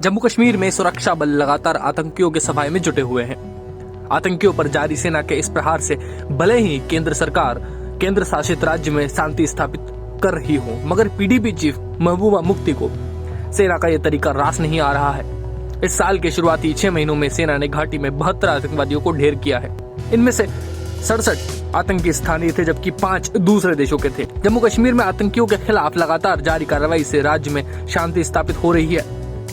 जम्मू कश्मीर में सुरक्षा बल लगातार आतंकियों के सफाये में जुटे हुए हैं। आतंकियों पर जारी सेना के इस प्रहार से भले ही केंद्र सरकार केंद्र शासित राज्य में शांति स्थापित कर रही हो, मगर पीडीपी चीफ महबूबा मुफ्ती को सेना का यह तरीका रास नहीं आ रहा है। इस साल के शुरुआती 6 महीनों में सेना ने घाटी में 72 आतंकवादियों को ढेर किया है। इनमें से 67 आतंकी स्थानीय थे, जबकि 5 दूसरे देशों के थे। जम्मू कश्मीर में आतंकियों के खिलाफ लगातार जारी कार्रवाई से राज्य में शांति स्थापित हो रही है,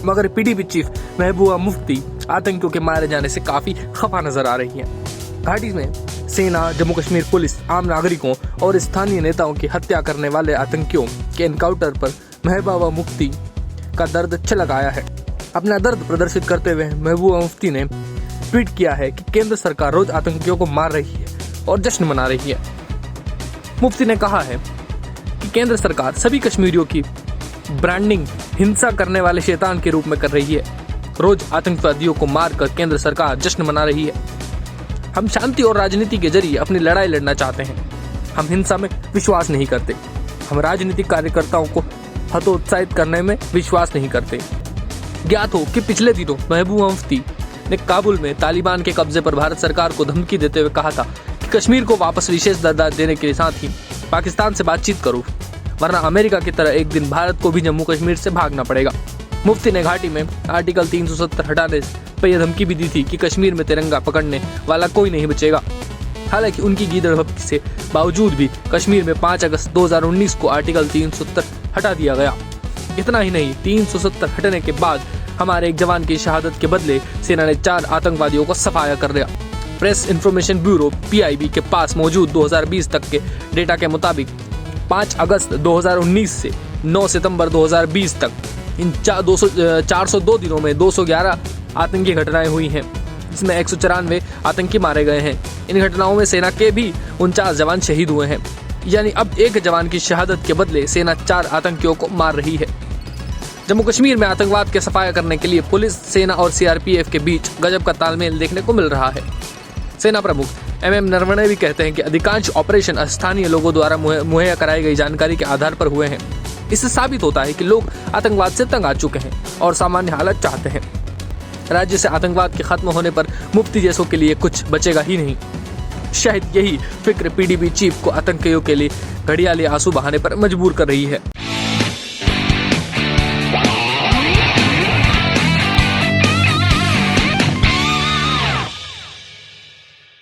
मगर पीडीपी चीफ महबूबा मुफ्ती आतंकियों के मारे जाने से काफी खफा नजर आ रही हैं। घाटी में सेना, जम्मू कश्मीर पुलिस, आम नागरिकों और स्थानीय नेताओं की हत्या करने वाले आतंकियों के एनकाउंटर पर महबूबा मुफ्ती का दर्द छलक आया है। अपना दर्द प्रदर्शित करते हुए महबूबा मुफ्ती ने ट्वीट किया है कि केंद्र सरकार रोज आतंकियों को मार रही है और जश्न मना रही है। मुफ्ती ने कहा है कि केंद्र सरकार सभी कश्मीरियों की ब्रांडिंग हिंसा करने वाले शैतान के रूप में कर रही है। रोज आतंकवादियों को मारकर केंद्र सरकार जश्न मना रही है। हम शांति और राजनीति के जरिए अपनी लड़ाई लड़ना चाहते हैं। हम हिंसा में विश्वास नहीं करते। हम राजनीतिक कार्यकर्ताओं को हतोत्साहित करने में विश्वास नहीं करते। ज्ञात हो कि पिछले दिनों महबूबा मुफ्ती ने काबुल में तालिबान के कब्जे पर भारत सरकार को धमकी देते हुए कहा था कि कश्मीर को वापस विशेष दर्जा देने के साथ ही पाकिस्तान से बातचीत करो, वरना अमेरिका की तरह एक दिन भारत को भी जम्मू कश्मीर से भागना पड़ेगा। मुफ्ती ने घाटी में आर्टिकल 370 हटाने पर यह धमकी भी दी थी कि कश्मीर में तिरंगा पकड़ने वाला कोई नहीं बचेगा। हालांकि उनकी गीदड़भक्ति से बावजूद भी कश्मीर में 5 अगस्त 2019 को आर्टिकल 370 हटा दिया गया। इतना ही नहीं, 370 हटने के बाद हमारे एक जवान की शहादत के बदले सेना ने 4 आतंकवादियों को सफाया कर दिया। प्रेस इंफॉर्मेशन ब्यूरो PIB के पास मौजूद 2020 तक के डेटा के मुताबिक 5 अगस्त 2019 से 9 सितंबर 2020 तक इन 402 दिनों में 211 आतंकी घटनाएं हुई हैं, जिसमें 194 आतंकी मारे गए हैं। इन घटनाओं में सेना के भी 49 जवान शहीद हुए हैं। यानी अब एक जवान की शहादत के बदले सेना 4 आतंकियों को मार रही है। जम्मू कश्मीर में आतंकवाद के सफाया करने के लिए पुलिस, सेना और CRPF के बीच गजब का तालमेल देखने को मिल रहा है। सेना प्रमुख MM नरवणे भी कहते हैं कि अधिकांश ऑपरेशन स्थानीय लोगों द्वारा मुहैया कराई गई जानकारी के आधार पर हुए हैं। इससे साबित होता है कि लोग आतंकवाद से तंग आ चुके हैं और सामान्य हालत चाहते हैं। राज्य से आतंकवाद के खत्म होने पर मुफ्ती जैसों के लिए कुछ बचेगा ही नहीं। शायद यही फिक्र PDP चीफ को आतंकियों के लिए घड़ियाली आंसू बहाने पर मजबूर कर रही है।